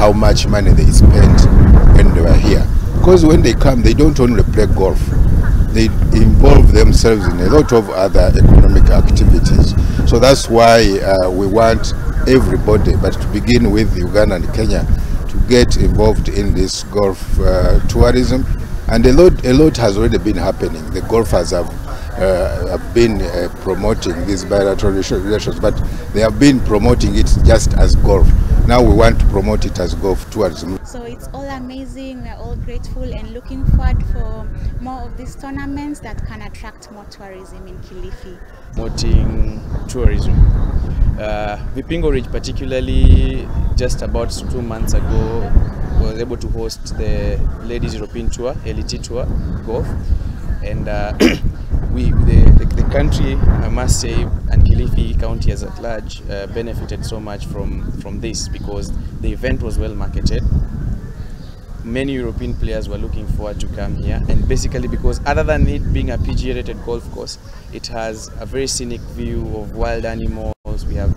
how much money they spent when they were here. Because when they come, they don't only play golf. They involve themselves in a lot of other economic activities. So that's why we want everybody, but to begin with Uganda and Kenya, to get involved in this golf tourism. And a lot has already been happening. The golfers have been promoting these bilateral relations, but they have been promoting it just as golf. Now we want to promote it as golf tourism. So it's all amazing. We're all grateful and looking forward for more of these tournaments that can attract more tourism in Kilifi. Promoting tourism. Vipingo Ridge, particularly just about 2 months ago, was able to host the Ladies European Tour, LET Tour, golf. And the country, I must say, and Kilifi County as at large, benefited so much from this, because the event was well marketed. Many European players were looking forward to come here, and basically because other than it being a PGA rated golf course, it has a very scenic view of wild animals. We have